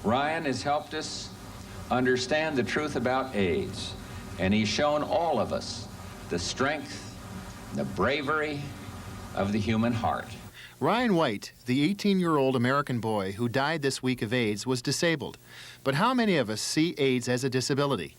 Ryan has helped us understand the truth about AIDS, and he's shown all of us the strength, the bravery of the human heart. Ryan White, the 18-year-old American boy who died this week of AIDS, was disabled. But how many of us see AIDS as a disability?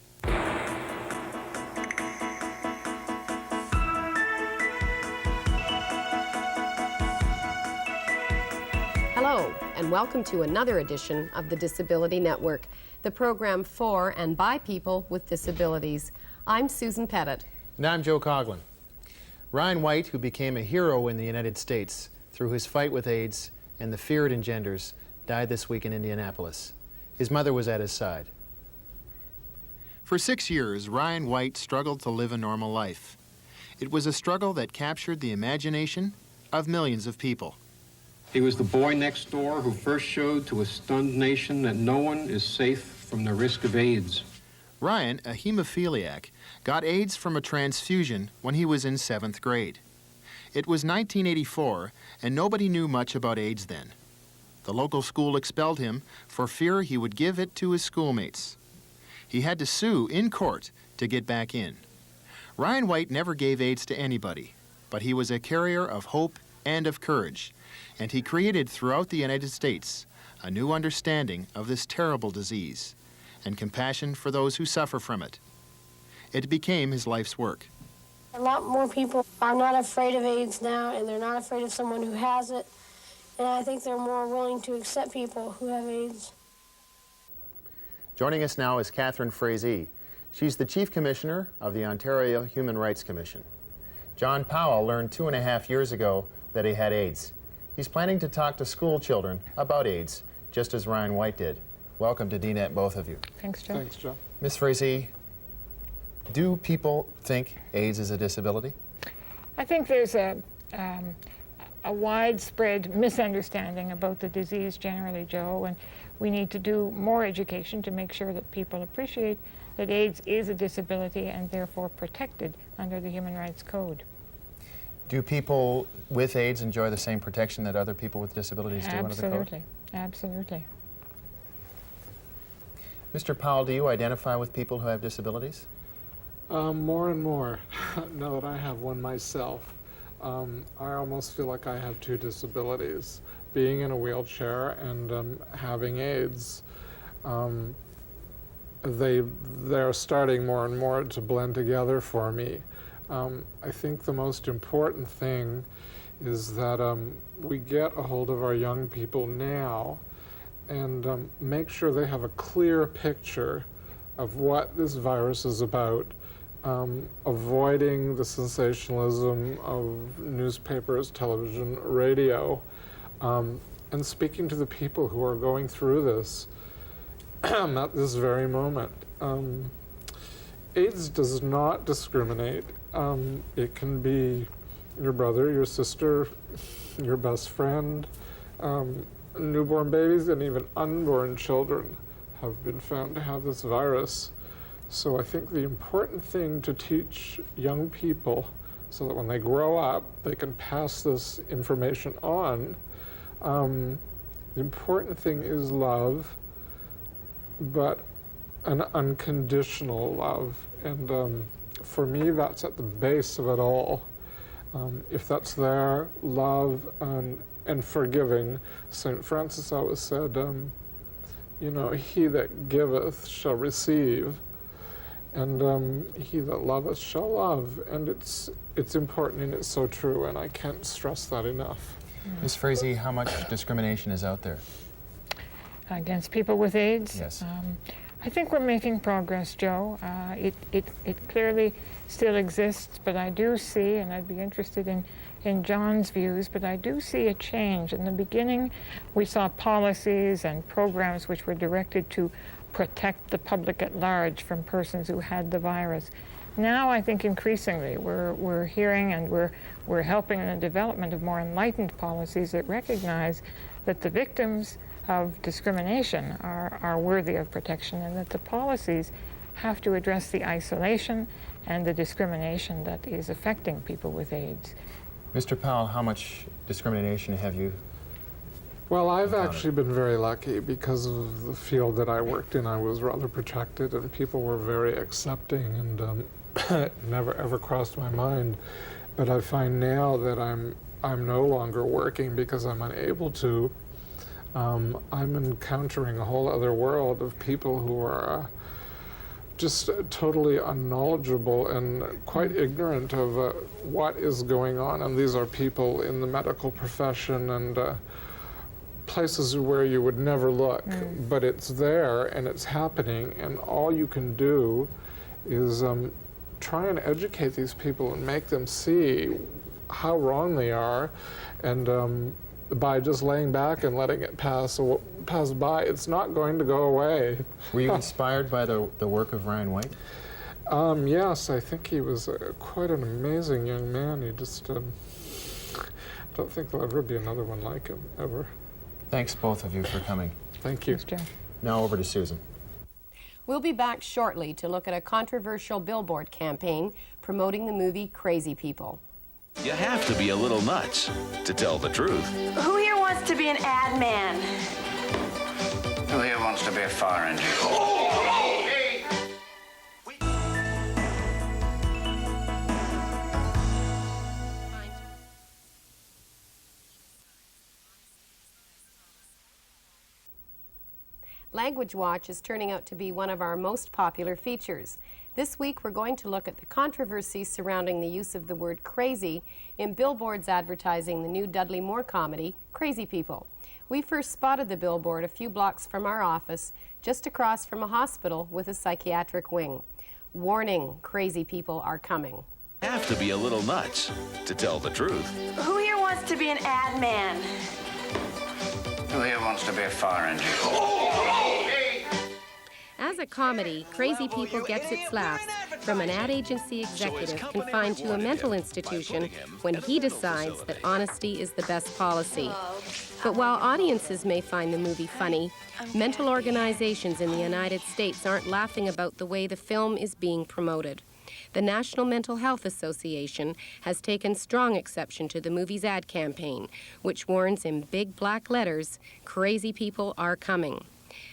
Hello, and welcome to another edition of the Disability Network, the program for and by people with disabilities. I'm Susan Pettit. And I'm Joe Coughlin. Ryan White, who became a hero in the United States through his fight with AIDS and the fear it engenders, died this week in Indianapolis. His mother was at his side. For 6 years, Ryan White struggled to live a normal life. It was a struggle that captured the imagination of millions of people. He was the boy next door who first showed to a stunned nation that no one is safe from the risk of AIDS. Ryan, a hemophiliac, got AIDS from a transfusion when he was in 7th grade. It was 1984, and nobody knew much about AIDS then. The local school expelled him for fear he would give it to his schoolmates. He had to sue in court to get back in. Ryan White never gave AIDS to anybody, but he was a carrier of hope and of courage, and he created throughout the United States a new understanding of this terrible disease and compassion for those who suffer from it. It became his life's work. A lot more people are not afraid of AIDS now, and they're not afraid of someone who has it, and I think they're more willing to accept people who have AIDS. Joining us now is Catherine Frazee. She's the Chief Commissioner of the Ontario Human Rights Commission. John Powell learned 2.5 years ago that he had AIDS. He's planning to talk to school children about AIDS, just as Ryan White did. Welcome to DNET, both of you. Thanks, Joe. Thanks, Joe. Ms. Frazee, do people think AIDS is a disability? I think there's a widespread misunderstanding about the disease generally, Joe, and we need to do more education to make sure that people appreciate that AIDS is a disability and therefore protected under the Human Rights Code. Do people with AIDS enjoy the same protection that other people with disabilities do under the code? Absolutely, absolutely. Mr. Powell, do you identify with people who have disabilities? More and more, now that I have one myself. I almost feel like I have two disabilities. Being in a wheelchair and having AIDS, they're starting more and more to blend together for me. I think the most important thing is that we get a hold of our young people now and make sure they have a clear picture of what this virus is about, avoiding the sensationalism of newspapers, television, radio, and speaking to the people who are going through this at this very moment. AIDS does not discriminate. It can be your brother, your sister, your best friend. Newborn babies and even unborn children have been found to have this virus. So I think the important thing to teach young people so that when they grow up, they can pass this information on. The important thing is love, but an unconditional love. And for me, that's at the base of it all. If that's there, love and forgiving. St. Francis always said, you know, he that giveth shall receive, and he that loveth shall love. And it's important, and it's so true, and I can't stress that enough. Ms. Frazee, how much discrimination is out there? Against people with AIDS? Yes. I think we're making progress, Joe. It clearly still exists, but I do see, and I'd be interested in John's views, but I do see a change. In the beginning, we saw policies and programs which were directed to protect the public at large from persons who had the virus. Now, I think increasingly we're hearing and we're helping in the development of more enlightened policies that recognize that the victims of discrimination are worthy of protection, and that the policies have to address the isolation and the discrimination that is affecting people with AIDS. Mr. Powell, how much discrimination have you Well, I've actually been very lucky because of the field that I worked in. I was rather protected, and people were very accepting, and it never ever crossed my mind. But I find now that I'm no longer working because I'm unable to. I'm encountering a whole other world of people who are just totally unknowledgeable and quite ignorant of what is going on. And these are people in the medical profession and places where you would never look, but it's there and it's happening, and all you can do is try and educate these people and make them see how wrong they are, and by just laying back and letting it pass by, it's not going to go away. Were you inspired by the work of Ryan White? Yes, I think he was quite an amazing young man. He just, I don't think there'll ever be another one like him, ever. Thanks, both of you, for coming. Thank you. Thanks, Joe. Now over to Susan. We'll be back shortly to look at a controversial billboard campaign promoting the movie Crazy People. You have to be a little nuts to tell the truth. Who here wants to be an ad man? Who here wants to be a fire engine? Language Watch is turning out to be one of our most popular features. This week we're going to look at the controversy surrounding the use of the word crazy in billboards advertising the new Dudley Moore comedy, Crazy People. We first spotted the billboard a few blocks from our office, just across from a hospital with a psychiatric wing. Warning, crazy people are coming. You have to be a little nuts to tell the truth. Who here wants to be an ad man? Who here wants to be a fire engine? As a comedy, Crazy People gets its laughs from an ad agency executive confined to a mental institution when he decides that honesty is the best policy. But while audiences may find the movie funny, mental organizations in the United States aren't laughing about the way the film is being promoted. The National Mental Health Association has taken strong exception to the movie's ad campaign, which warns in big black letters, "Crazy people are coming."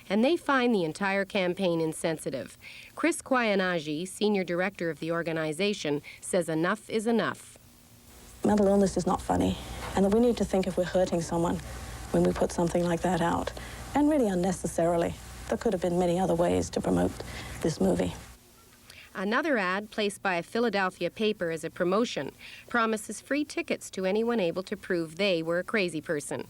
And they find the entire campaign insensitive. Chris Kwayanagi, senior director of the organization, says enough is enough. Mental illness is not funny, and that we need to think if we're hurting someone when we put something like that out, and really unnecessarily. There could have been many other ways to promote this movie. Another ad, placed by a Philadelphia paper as a promotion, promises free tickets to anyone able to prove they were a crazy person.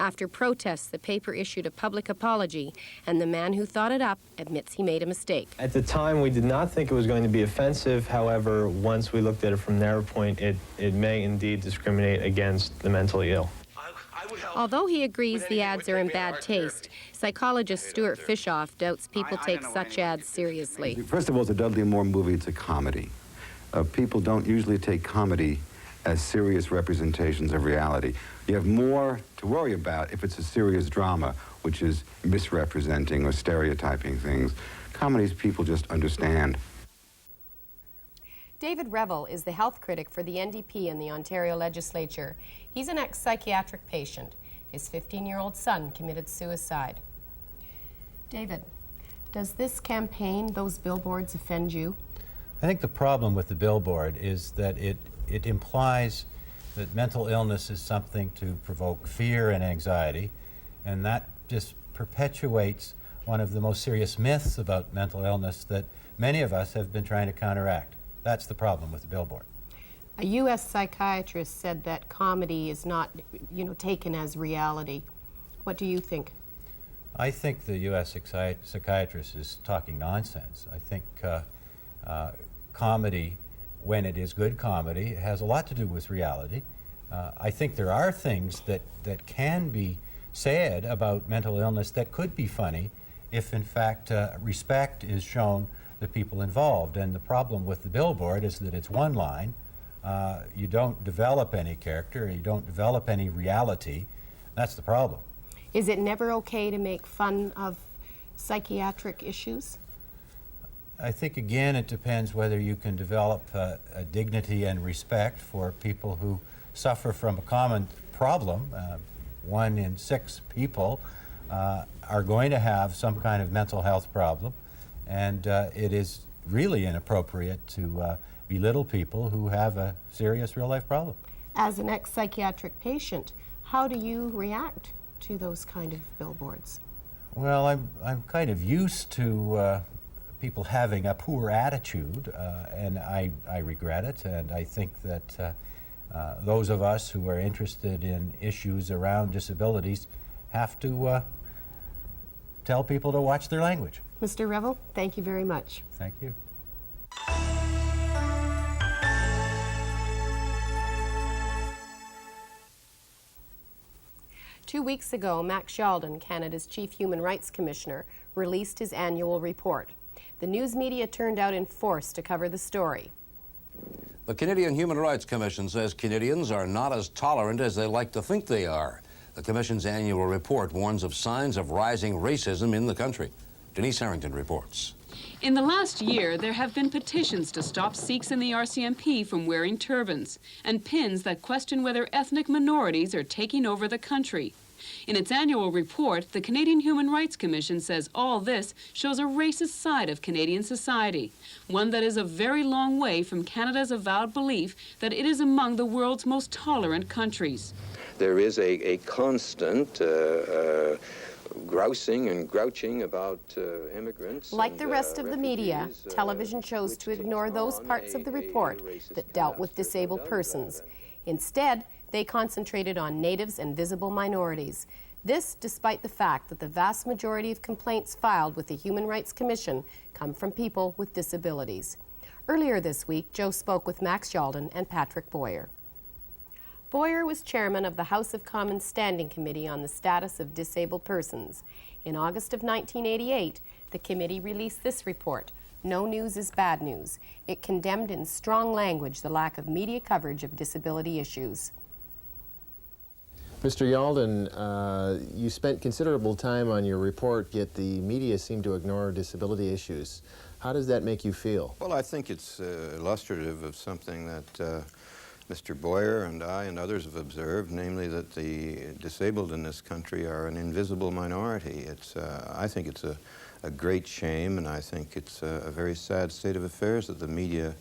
After protests, the paper issued a public apology, and the man who thought it up admits he made a mistake. At the time, we did not think it was going to be offensive. However, once we looked at it from their point, it may indeed discriminate against the mentally ill. Although he agrees the ads are in bad taste, psychologist Stuart Fishoff doubts people take such ads seriously. First of all, it's a Dudley Moore movie. It's a comedy. People don't usually take comedy as serious representations of reality. You have more to worry about if it's a serious drama, which is misrepresenting or stereotyping things. Comedies people just understand. David Revel is the health critic for the NDP in the Ontario Legislature. He's an ex-psychiatric patient. His 15-year-old son committed suicide. David, does this campaign, those billboards, offend you? I think the problem with the billboard is that it implies that mental illness is something to provoke fear and anxiety, and that just perpetuates one of the most serious myths about mental illness that many of us have been trying to counteract. That's the problem with the billboard. A U.S. psychiatrist said that comedy is not, taken as reality. What do you think? I think the U.S. psychiatrist is talking nonsense. I think comedy, when it is good comedy, has a lot to do with reality. I think there are things that can be said about mental illness that could be funny if, in fact, respect is shown the people involved. And the problem with the billboard is that it's one line. You don't develop any character, you don't develop any reality. That's the problem. Is it never okay to make fun of psychiatric issues? I think, again, it depends whether you can develop a dignity and respect for people who suffer from a common problem. 1 in 6 people are going to have some kind of mental health problem, and it is really inappropriate to belittle people who have a serious real-life problem. As an ex-psychiatric patient, how do you react to those kind of billboards? Well, I'm kind of used to people having a poor attitude, and I regret it, and I think that those of us who are interested in issues around disabilities have to tell people to watch their language. Mr. Revel, thank you very much. Thank you. Two weeks ago, Max Yalden, Canada's Chief Human Rights Commissioner, released his annual report. The news media turned out in force to cover the story. The Canadian Human Rights Commission says Canadians are not as tolerant as they like to think they are. The Commission's annual report warns of signs of rising racism in the country. Denise Harrington reports. In the last year, there have been petitions to stop Sikhs in the RCMP from wearing turbans and pins that question whether ethnic minorities are taking over the country. In its annual report, the Canadian Human Rights Commission says all this shows a racist side of Canadian society, one that is a very long way from Canada's avowed belief that it is among the world's most tolerant countries. There is a constant grousing and grouching about immigrants. Like the rest of the media, television chose to ignore those parts of the report that dealt with disabled persons. Instead, they concentrated on natives and visible minorities. This despite the fact that the vast majority of complaints filed with the Human Rights Commission come from people with disabilities. Earlier this week, Joe spoke with Max Yalden and Patrick Boyer. Boyer was chairman of the House of Commons Standing Committee on the Status of Disabled Persons. In August of 1988, the committee released this report, No News is Bad News. It condemned in strong language the lack of media coverage of disability issues. Mr. Yalden, you spent considerable time on your report, yet the media seem to ignore disability issues. How does that make you feel? Well, I think it's illustrative of something that Mr. Boyer and I and others have observed, namely that the disabled in this country are an invisible minority. I think it's a great shame, and I think it's a very sad state of affairs that the media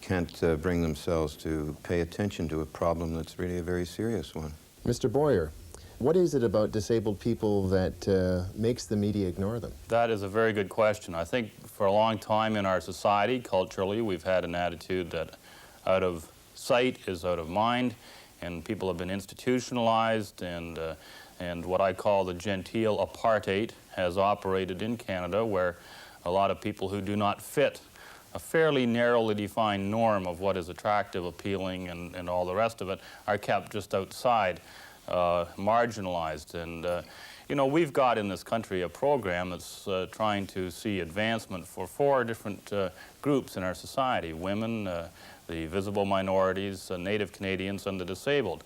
can't bring themselves to pay attention to a problem that's really a very serious one. Mr. Boyer, what is it about disabled people that makes the media ignore them? That is a very good question. I think for a long time in our society, culturally, we've had an attitude that out of sight is out of mind, and people have been institutionalized, and what I call the genteel apartheid has operated in Canada, where a lot of people who do not fit a fairly narrowly defined norm of what is attractive, appealing, and all the rest of it are kept just outside, marginalized. And you know, we've got in this country a program that's trying to see advancement for 4 different groups in our society: women, the visible minorities, Native Canadians, and the disabled.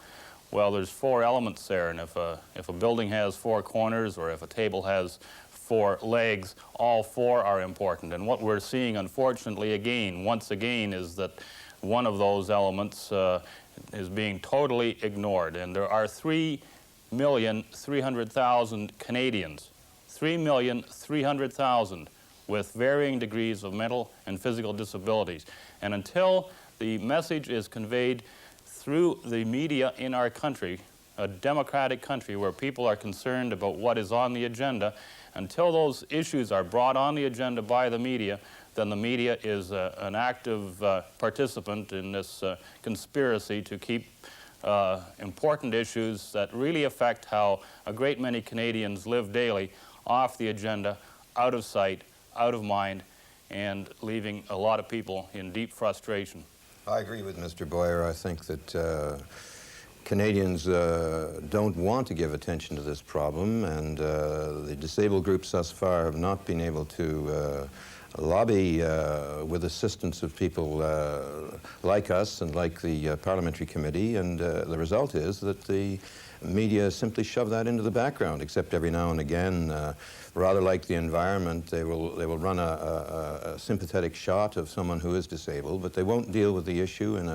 Well, there's 4 elements there, and if a building has 4 corners, or if a table has 4 legs, all 4 are important. And what we're seeing, unfortunately, once again, is that one of those elements is being totally ignored. And there are 3,300,000 Canadians, 3,300,000 with varying degrees of mental and physical disabilities. And until the message is conveyed through the media in our country, a democratic country where people are concerned about what is on the agenda, until those issues are brought on the agenda by the media, then the media is an active participant in this conspiracy to keep important issues that really affect how a great many Canadians live daily off the agenda, out of sight, out of mind, and leaving a lot of people in deep frustration. I agree with Mr. Boyer. I think that Canadians don't want to give attention to this problem, and the disabled groups thus far have not been able to lobby with assistance of people like us and like the Parliamentary Committee, and the result is that the media simply shove that into the background, except every now and again, rather like the environment, they will run a sympathetic shot of someone who is disabled, but they won't deal with the issue in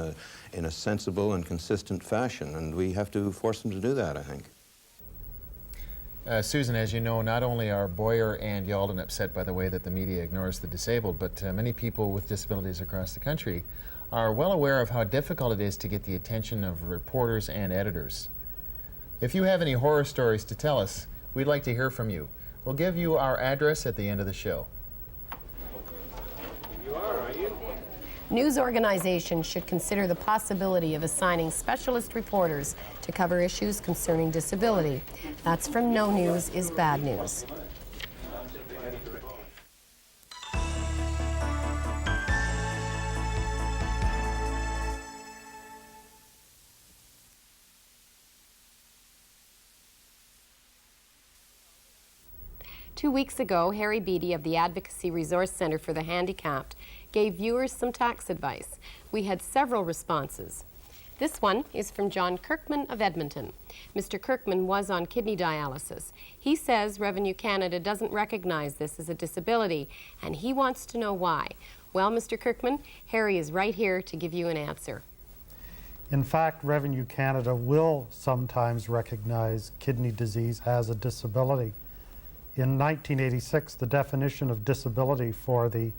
a sensible and consistent fashion, and we have to force them to do that, I think. Susan, as you know, not only are Boyer and Yalden upset by the way that the media ignores the disabled, but many people with disabilities across the country are well aware of how difficult it is to get the attention of reporters and editors. If you have any horror stories to tell us, we'd like to hear from you. We'll give you our address at the end of the show. News organizations should consider the possibility of assigning specialist reporters to cover issues concerning disability. That's from No News is Bad News. Two weeks ago, Harry Beattie of the Advocacy Resource Center for the Handicapped gave viewers some tax advice. We had several responses. This one is from John Kirkman of Edmonton. Mr. Kirkman was on kidney dialysis. He says Revenue Canada doesn't recognize this as a disability, and he wants to know why. Well, Mr. Kirkman, Harry is right here to give you an answer. In fact, Revenue Canada will sometimes recognize kidney disease as a disability. In 1986, the definition of disability for the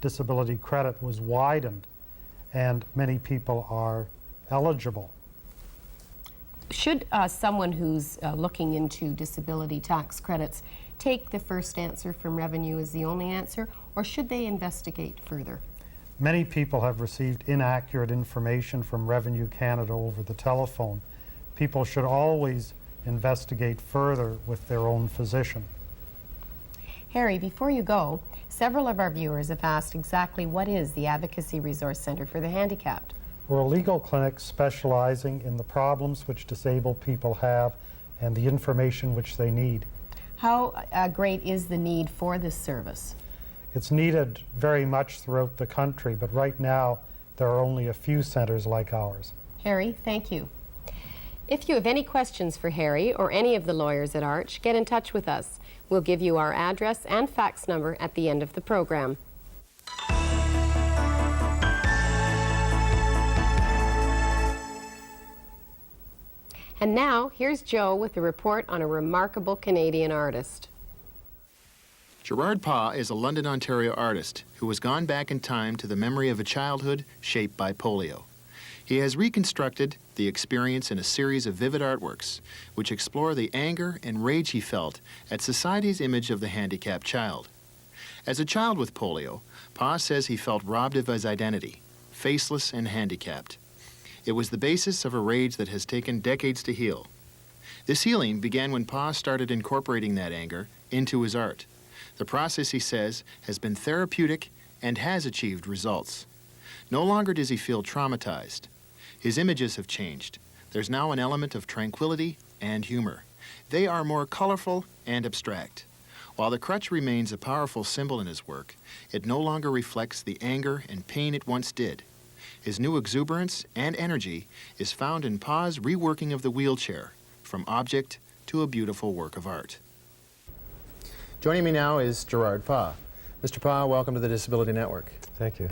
disability credit was widened, and many people are eligible. Should someone who's looking into disability tax credits take the first answer from Revenue as the only answer, or should they investigate further? Many people have received inaccurate information from Revenue Canada over the telephone. People should always investigate further with their own physician. Harry, before you go, several of our viewers have asked exactly what is the Advocacy Resource Center for the Handicapped? We're a legal clinic specializing in the problems which disabled people have and the information which they need. How great is the need for this service? It's needed very much throughout the country, but right now there are only a few centers like ours. Harry, thank you. If you have any questions for Harry or any of the lawyers at Arch, get in touch with us. We'll give you our address and fax number at the end of the program. And now, here's Joe with a report on a remarkable Canadian artist. Gerard Pas is a London, Ontario artist who has gone back in time to the memory of a childhood shaped by polio. He has reconstructed the experience in a series of vivid artworks which explore the anger and rage he felt at society's image of the handicapped child. As a child with polio, Pas says he felt robbed of his identity, faceless and handicapped. It was the basis of a rage that has taken decades to heal. This healing began when Pas started incorporating that anger into his art. The process, he says, has been therapeutic and has achieved results. No longer does he feel traumatized. His images have changed. There's now an element of tranquility and humor. They are more colorful and abstract. While the crutch remains a powerful symbol in his work, it no longer reflects the anger and pain it once did. His new exuberance and energy is found in Pas' reworking of the wheelchair, from object to a beautiful work of art. Joining me now is Gerard Pas. Mr. Pas, welcome to the Disability Network. Thank you.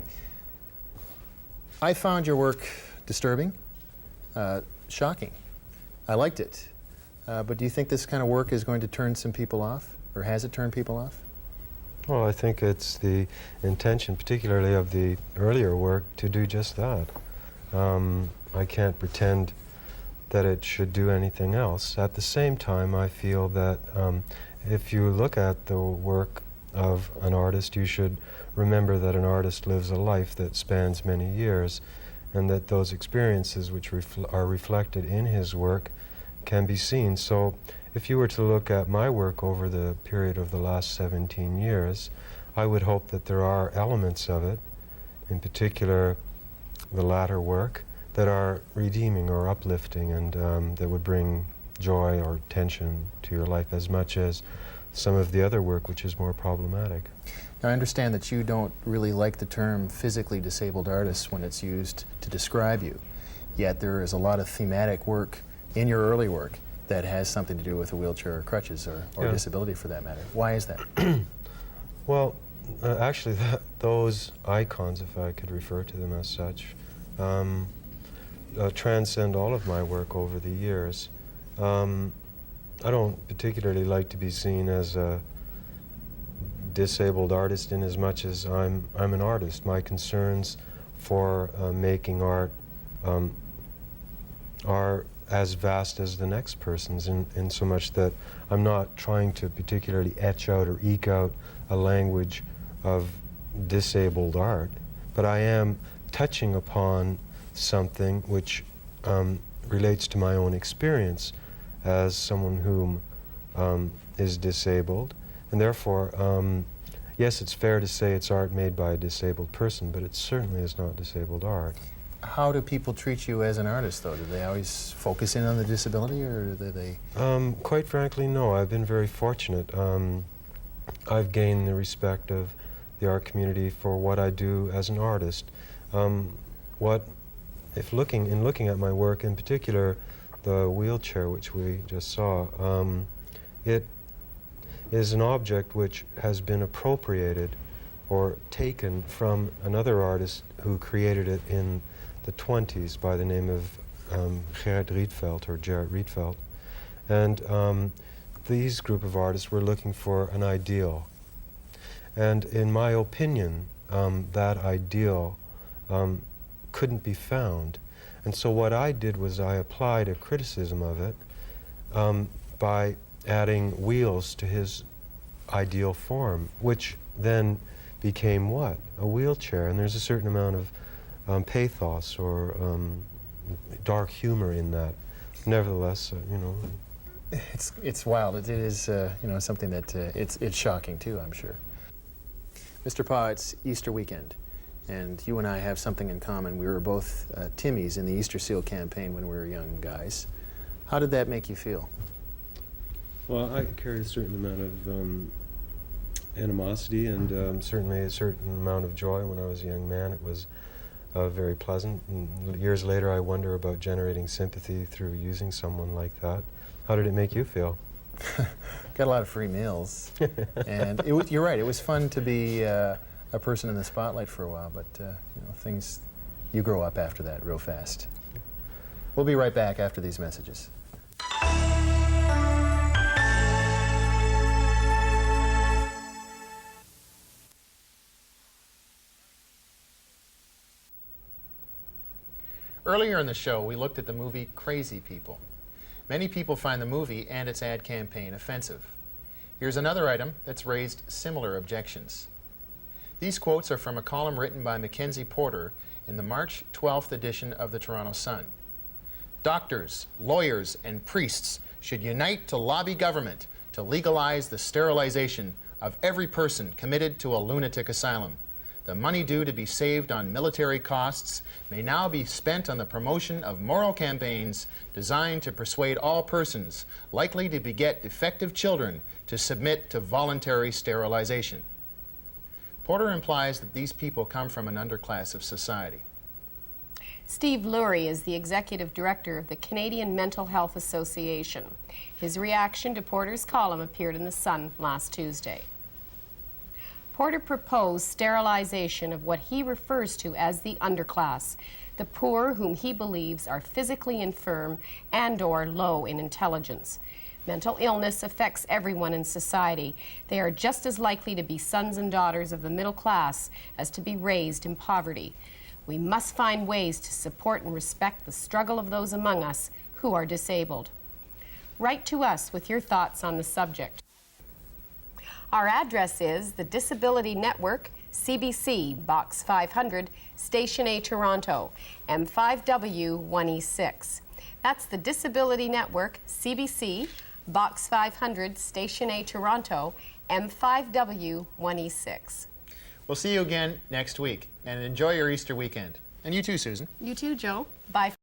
I found your work disturbing, shocking. I liked it. But do you think this kind of work is going to turn some people off, or has it turned people off? Well, I think it's the intention, particularly of the earlier work, to do just that. I can't pretend that it should do anything else. At the same time, I feel that if you look at the work of an artist, you should remember that an artist lives a life that spans many years, and that those experiences which are reflected in his work can be seen. So if you were to look at my work over the period of the last 17 years, I would hope that there are elements of it, in particular the latter work, that are redeeming or uplifting and that would bring joy or tension to your life as much as some of the other work which is more problematic. Now, I understand that you don't really like the term physically disabled artist when it's used to describe you, yet there is a lot of thematic work in your early work that has something to do with a wheelchair or crutches or disability for that matter. Why is that? Well, actually, those icons, if I could refer to them as such, transcend all of my work over the years. I don't particularly like to be seen as a disabled artist in as much as I'm an artist. My concerns for making art are as vast as the next person's in so much that I'm not trying to particularly etch out or eke out a language of disabled art, but I am touching upon something which relates to my own experience as someone whom is disabled, and therefore, yes, it's fair to say it's art made by a disabled person, but it certainly is not disabled art. How do people treat you as an artist, though? Do they always focus in on the disability, or do they? Quite frankly, no. I've been very fortunate. I've gained the respect of the art community for what I do as an artist. In looking at my work, in particular, the wheelchair which we just saw, it is an object which has been appropriated or taken from another artist who created it in the 20s by the name of Gerard Rietveld. And these group of artists were looking for an ideal. And in my opinion, that ideal couldn't be found. And so what I did was I applied a criticism of it by adding wheels to his ideal form, which then became what? A wheelchair. And there's a certain amount of pathos or dark humor in that. Nevertheless, you know. It's wild. It is you know, something that it's shocking too, I'm sure. Mr. Pa, it's Easter weekend, and you and I have something in common. We were both Timmies in the Easter Seal campaign when we were young guys. How did that make you feel? Well, I carried a certain amount of animosity and certainly a certain amount of joy when I was a young man. It was very pleasant. And years later, I wonder about generating sympathy through using someone like that. How did it make you feel? Got a lot of free meals. And you're right, it was fun to be a person in the spotlight for a while, but you know, you grow up after that real fast. We'll be right back after these messages. Earlier in the show, we looked at the movie Crazy People. Many people find the movie and its ad campaign offensive. Here's another item that's raised similar objections. These quotes are from a column written by Mackenzie Porter in the March 12th edition of the Toronto Sun. Doctors, lawyers, and priests should unite to lobby government to legalize the sterilization of every person committed to a lunatic asylum. The money due to be saved on military costs may now be spent on the promotion of moral campaigns designed to persuade all persons likely to beget defective children to submit to voluntary sterilization. Porter implies that these people come from an underclass of society. Steve Lurie is the executive director of the Canadian Mental Health Association. His reaction to Porter's column appeared in the Sun last Tuesday. Porter proposed sterilization of what he refers to as the underclass, the poor whom he believes are physically infirm and/or low in intelligence. Mental illness affects everyone in society. They are just as likely to be sons and daughters of the middle class as to be raised in poverty. We must find ways to support and respect the struggle of those among us who are disabled. Write to us with your thoughts on the subject. Our address is the Disability Network, CBC, Box 500, Station A, Toronto, M5W 1E6. That's the Disability Network, CBC, Box 500, Station A, Toronto, M5W 1E6. We'll see you again next week, and enjoy your Easter weekend. And you too, Susan. You too, Joe. Bye.